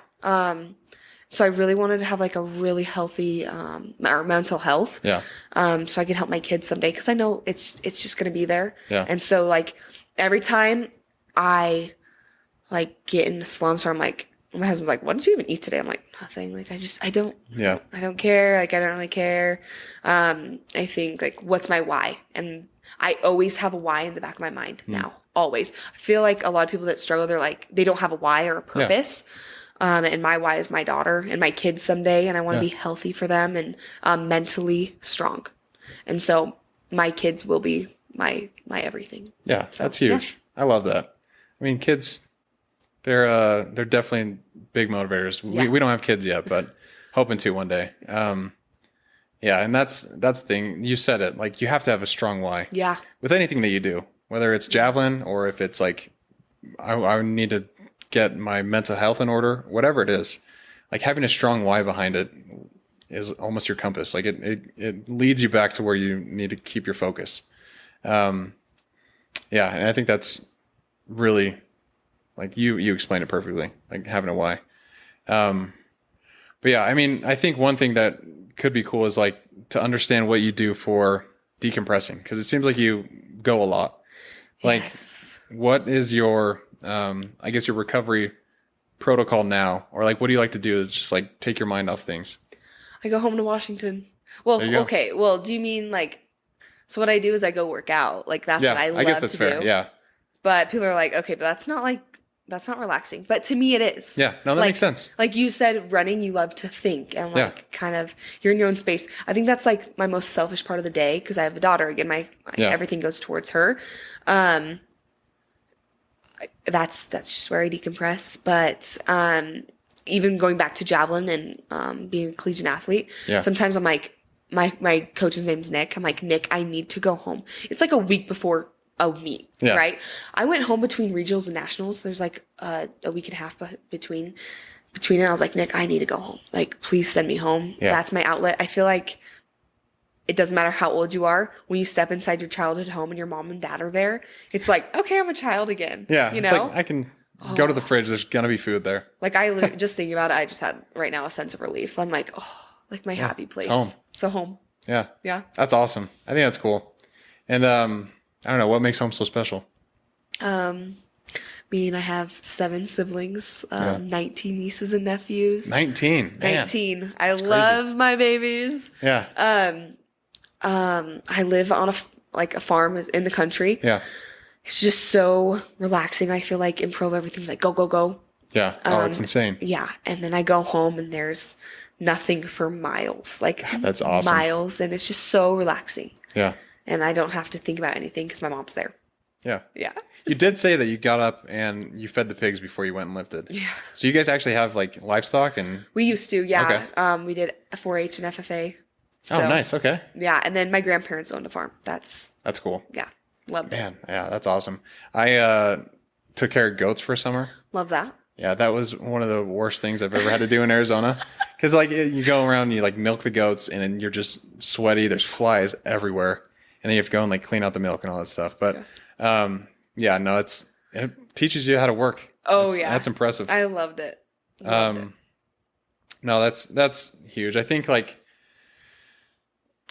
So I really wanted to have like a really healthy or mental health. Yeah. So I could help my kids someday because I know it's just gonna be there. Yeah. And so like every time I like get into slumps where I'm like, my husband's like, "What did you even eat today?" I'm like, "Nothing." Like I don't care. Like I don't really care. I think like, what's my why? And I always have a why in the back of my mind now. Always. I feel like a lot of people that struggle, they're like, they don't have a why or a purpose. Yeah. And my why is my daughter and my kids someday, and I want to be healthy for them and mentally strong. And so my kids will be my everything. Yeah, so, that's huge. Yeah. I love that. I mean, kids, they're definitely big motivators. Yeah. We don't have kids yet, but hoping to one day. And that's the thing. You said it. Like you have to have a strong why. Yeah. With anything that you do, whether it's javelin or if it's like I need to get my mental health in order, whatever it is, like having a strong why behind it is almost your compass. Like it leads you back to where you need to keep your focus. And I think that's really like you explained it perfectly, like having a why. But yeah, I mean, I think one thing that could be cool is like to understand what you do for decompressing, because it seems like you go a lot. Like what is your I guess your recovery protocol now, or like what do you like to do? Is just like take your mind off things. I go home to Washington. Well, okay. Well, do you mean like? So what I do is I go work out. Like that's what I love to do. I guess that's fair. Yeah. But people are like, okay, but that's not relaxing. But to me, it is. Yeah. No, that makes sense. Like you said, running, you love to think and like kind of you're in your own space. I think that's like my most selfish part of the day because I have a daughter. Again, my everything goes towards her. That's just where I decompress. But even going back to javelin and being a collegiate athlete, sometimes I'm like, my coach's name's Nick. I'm like, Nick, I need to go home. It's like a week before a meet, right? I went home between regionals and nationals. There's like a week and a half between it. I was like, Nick, I need to go home. Like, please send me home. Yeah. That's my outlet. I feel like it doesn't matter how old you are. When you step inside your childhood home and your mom and dad are there, it's like, okay, I'm a child again. Yeah. You know? It's like, I can go to the fridge. There's going to be food there. Like I just thinking about it, I just had right now a sense of relief. I'm like, oh, like my happy place. It's home. So home. Yeah. Yeah. That's awesome. I think that's cool. And, I don't know what makes home so special. Being I have 7 siblings, Yeah. 19 nieces and nephews. 19, man. 19. I That's love crazy. my babies. Yeah. I live on a farm in the country. Yeah. It's just so relaxing. I feel like in Provo, everything's like go, go, go. Yeah. Oh, it's insane. Yeah. And then I go home and there's nothing for miles, like That's awesome. miles. And it's just so relaxing. Yeah. And I don't have to think about anything because my mom's there. Yeah. Yeah. You did say that you got up and you fed the pigs before you went and lifted. Yeah. So you guys actually have like livestock and. We used to, yeah. Okay. We did a 4-H and FFA. Oh, nice. Okay. Yeah. And then my grandparents owned a farm. That's cool. Yeah. Loved it. Man, yeah, that's awesome. I took care of goats for a summer. Love that. Yeah, that was one of the worst things I've ever had to do in Arizona. Because like you go around and you like milk the goats and then you're just sweaty. There's flies everywhere. And then you have to go and like clean out the milk and all that stuff. But yeah, no, it teaches you how to work. Oh, yeah. That's impressive. I loved it. Loved it. No, that's huge. I think like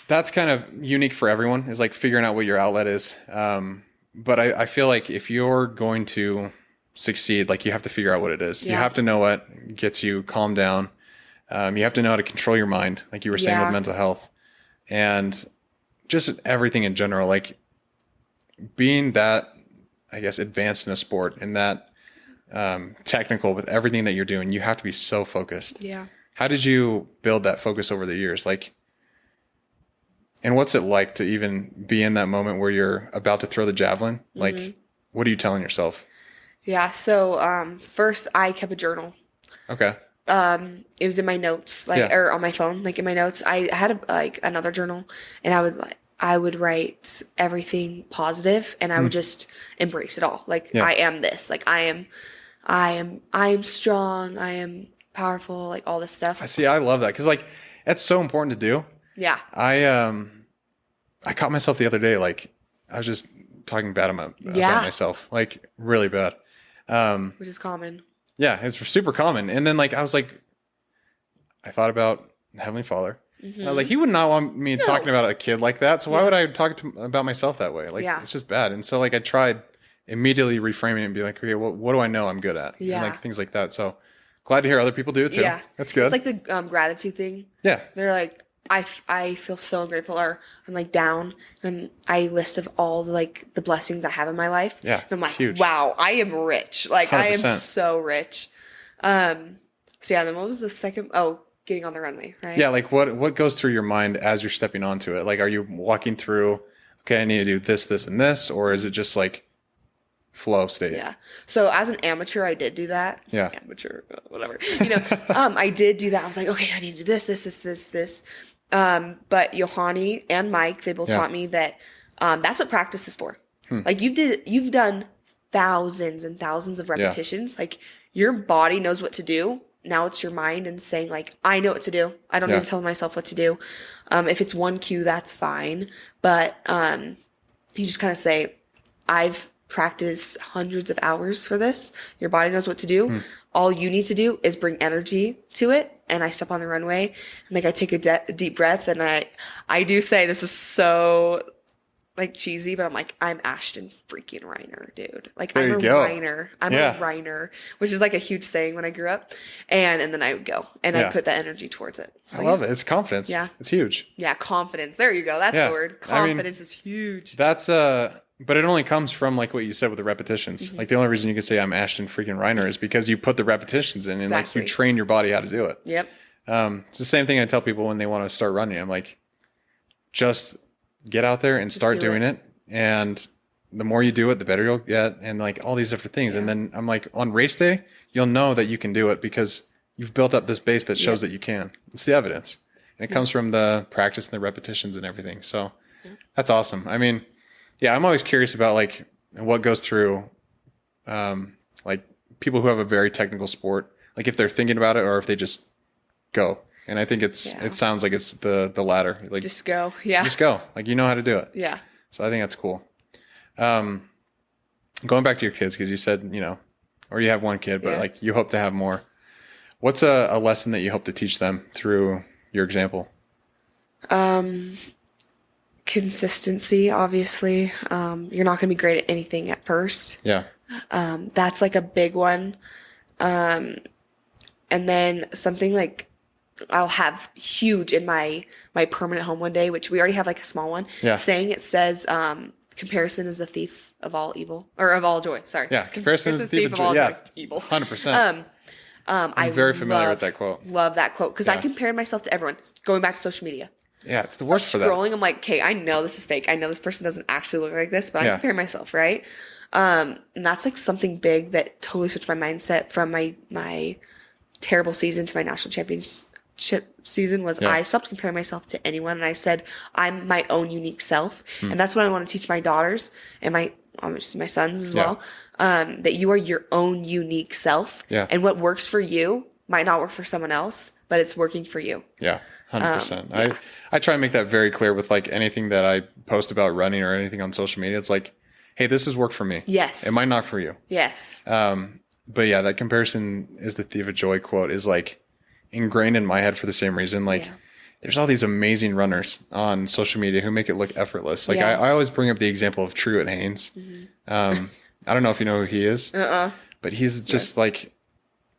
that's kind of unique for everyone is like figuring out what your outlet is. But I feel like if you're going to succeed, like you have to figure out what it is. Yeah. You have to know what gets you calmed down. You have to know how to control your mind, like you were saying with mental health and just everything in general, like being that, I guess, advanced in a sport and that technical with everything that you're doing, you have to be so focused. Yeah. How did you build that focus over the years? Like, and what's it like to even be in that moment where you're about to throw the javelin? Like, what are you telling yourself? Yeah. So first I kept a journal. Okay. It was in my notes, like, or on my phone, like in my notes. I had another journal, and I would write everything positive, and I would just embrace it all. Like I am this, like I am strong, I am powerful, like all this stuff. I see. I love that because like that's so important to do. Yeah. I caught myself the other day, like I was just talking bad about myself, like really bad. Which is common. Yeah, it's super common. And then like I was like, I thought about Heavenly Father. And I was like, he would not want me talking about a kid like that. So why would I talk about myself that way? Like it's just bad. And so like I tried immediately reframing it and be like, okay, well, what do I know I'm good at? Yeah. And like things like that. So glad to hear other people do it too. Yeah. That's good. It's like the gratitude thing. Yeah. They're like, I feel so grateful, or I'm like down and I list of all the blessings I have in my life. Yeah. And I'm like, huge. wow, I am rich. Like 100%. I am 100%. so rich. So yeah, then what was the second? Oh, getting on the runway, right? Yeah. Like what goes through your mind as you're stepping onto it? Like, are you walking through, okay, I need to do this, this, and this, or is it just like flow state? Yeah. So as an amateur, I did do that. Yeah. Amateur, whatever. I did do that. I was like, okay, I need to do this, this, this, this. But Yohani and Mike, they both taught me that that's what practice is for. Like you've done thousands and thousands of repetitions. Like your body knows what to do. Now it's your mind and saying like, I know what to do. I don't need to tell myself what to do. If it's one cue, that's fine. But you just kind of say, I've practiced hundreds of hours for this. Your body knows what to do. All you need to do is bring energy to it. And I step on the runway and like I take a deep breath and I do say, this is so like cheesy, but I'm like, I'm Ashton freaking Reiner, dude. Like I'm a Reiner. I'm a Reiner, which is like a huge saying when I grew up. And then I would go and I put that energy towards it. So, I love it. It's confidence. Yeah. It's huge. Yeah. Confidence. There you go. That's the word. Confidence is huge. That's but it only comes from like what you said with the repetitions. Like the only reason you can say I'm Ashton freaking Reiner is because you put the repetitions in and like you train your body how to do it. Yep. It's the same thing I tell people when they want to start running. I'm like, just get out there and start doing it. And the more you do it, the better you'll get. And like all these different things. And then I'm like, on race day, you'll know that you can do it because you've built up this base that shows that you can. It's the evidence. And it comes from the practice and the repetitions and everything. So that's awesome. I mean, yeah, I'm always curious about like what goes through like people who have a very technical sport, like if they're thinking about it or if they just go. And I think it sounds like it's the latter. Like just go. Yeah. Just go. Like you know how to do it. Yeah. So I think that's cool. Going back to your kids, because you said, or you have one kid, but like you hope to have more. What's a lesson that you hope to teach them through your example? Consistency, obviously. You're not going to be great at anything at first. Yeah. That's like a big one. And then something like I'll have huge in my permanent home one day, which we already have like a small one. Yeah. Saying it says, comparison is the thief of all evil or of all joy. Sorry. Yeah. Comparison is the thief of all joy. joy. Evil. 100%. I'm very familiar with that quote. Love that quote because I compare myself to everyone. Going back to social media. Yeah, it's the worst for that. Scrolling, I'm like, okay, I know this is fake. I know this person doesn't actually look like this, but I compare myself, right? And that's like something big that totally switched my mindset from my terrible season to my national championship season was I stopped comparing myself to anyone and I said I'm my own unique self. And that's what I want to teach my daughters and my sons as well, that you are your own unique self. Yeah. And what works for you might not work for someone else, but it's working for you. Yeah. 100%. I try and make that very clear with like anything that I post about running or anything on social media. It's like, hey, this has worked for me. Yes. It might not for you. Yes. But yeah, that comparison is the thief of joy quote is like ingrained in my head for the same reason. Like there's all these amazing runners on social media who make it look effortless. Like I always bring up the example of Truett Haynes. I don't know if you know who he is, but he's just like,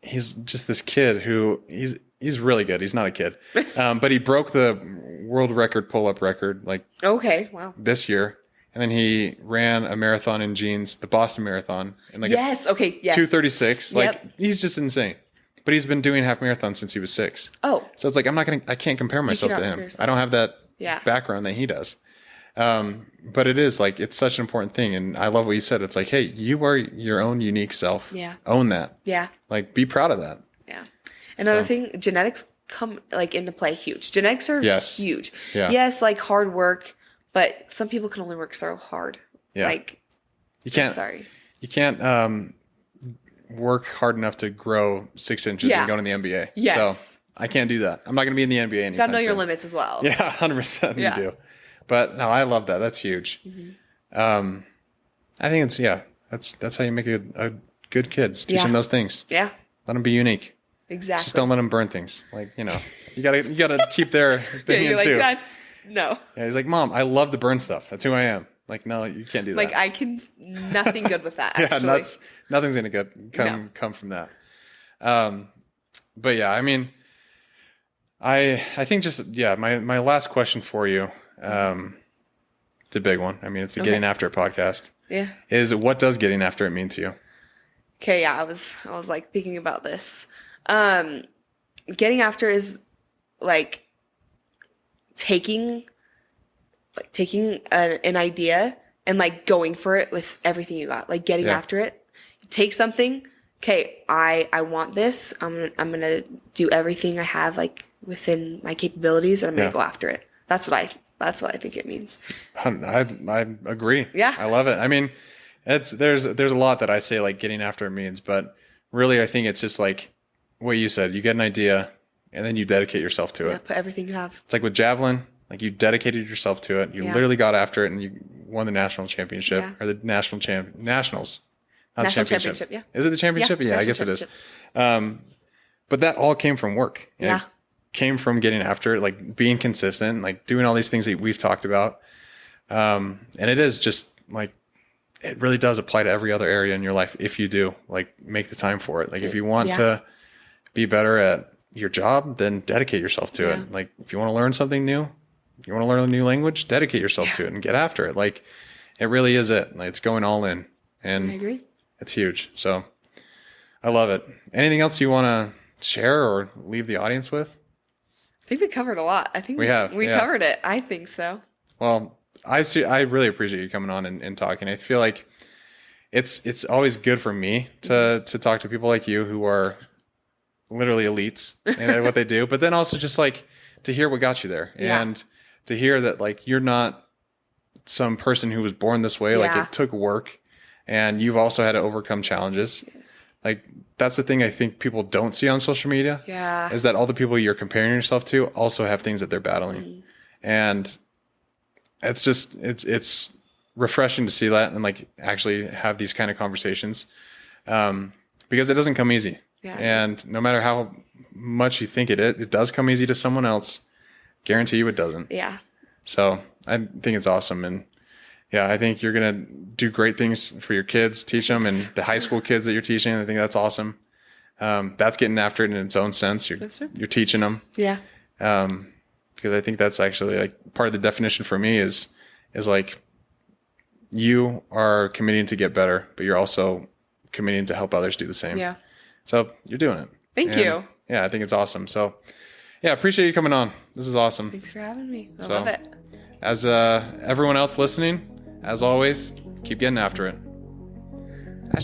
he's just this kid who he's really good. He's not a kid. But he broke the world record pull-up record like this year. And then he ran a marathon in jeans, the Boston Marathon, in like 2:36. Like he's just insane. But he's been doing half marathons since he was 6. Oh. So it's like I can't compare myself to him. I don't have that background that he does. But it is like it's such an important thing. And I love what you said. It's like, hey, you are your own unique self. Yeah. Own that. Yeah. Like be proud of that. Yeah. Another thing, genetics come like into play huge. Genetics are huge. Yeah. Yes, like hard work, but some people can only work so hard. Yeah. Like you can't work hard enough to grow 6 inches and go to the NBA. Yes. So I can't do that. I'm not going to be in the NBA anytime soon. You gotta know your limits as well. Yeah, 100% you do. But no, I love that. That's huge. I think it's, that's how you make a good kid. Just teach them those things. Yeah. Let them be unique. Exactly. Just don't let them burn things. Like, you gotta keep their thing in too. No. Yeah, he's like, Mom, I love to burn stuff. That's who I am. Like, no, you can't do that. Like, I can, nothing good with that, actually. Nothing's going to come from that. But yeah, I mean, I think just, my last question for you, it's a big one. I mean, it's the Getting After It podcast. Yeah. Is what does getting after it mean to you? Okay. Yeah. I was like thinking about this. Getting after is like taking an idea and like going for it with everything you got, like getting after it. You take something. Okay. I want this. I'm going to do everything I have like within my capabilities and I'm going to go after it. That's what I think it means. I agree. Yeah. I love it. I mean, there's a lot that I say like getting after it means, but really I think it's just like what you said. You get an idea and then you dedicate yourself to it. Put everything you have. It's like with javelin, like you dedicated yourself to it. You literally got after it and you won the national championship or the nationals. National championship. Yeah. Is it the championship? Yeah, I guess it is. But that all came from work. Yeah. It came from getting after it, like being consistent, like doing all these things that we've talked about. And it is just like, it really does apply to every other area in your life. If you do like make the time for it. Like if you want to be better at your job, then dedicate yourself to it. Like if you want to learn something new, you want to learn a new language, dedicate yourself to it and get after it. Like it really is it. Like, it's going all in and I agree. It's huge. So I love it. Anything else you want to share or leave the audience with? I think we covered a lot. I think we covered it. I think so. Well, I really appreciate you coming on and talking. I feel like it's always good for me to talk to people like you who are literally elites in what they do, but then also just like to hear what got you there and to hear that like you're not some person who was born this way. Like it took work and you've also had to overcome challenges. Yes. Like that's the thing I think people don't see on social media. Yeah. Is that all the people you're comparing yourself to also have things that they're battling. And it's just, it's refreshing to see that and like actually have these kind of conversations. Because it doesn't come easy. Yeah. And no matter how much you think it does come easy to someone else. Guarantee you it doesn't. Yeah. So I think it's awesome. And Yeah, I think you're going to do great things for your kids, teach them, and the high school kids that you're teaching. I think that's awesome. That's getting after it in its own sense. You're teaching them. Yeah. Because I think that's actually like part of the definition for me is like you are committing to get better, but you're also committing to help others do the same. Yeah. So you're doing it. Thank you. Yeah, I think it's awesome. So yeah, appreciate you coming on. This is awesome. Thanks for having me. I love it. As everyone else listening, as always, keep getting after it.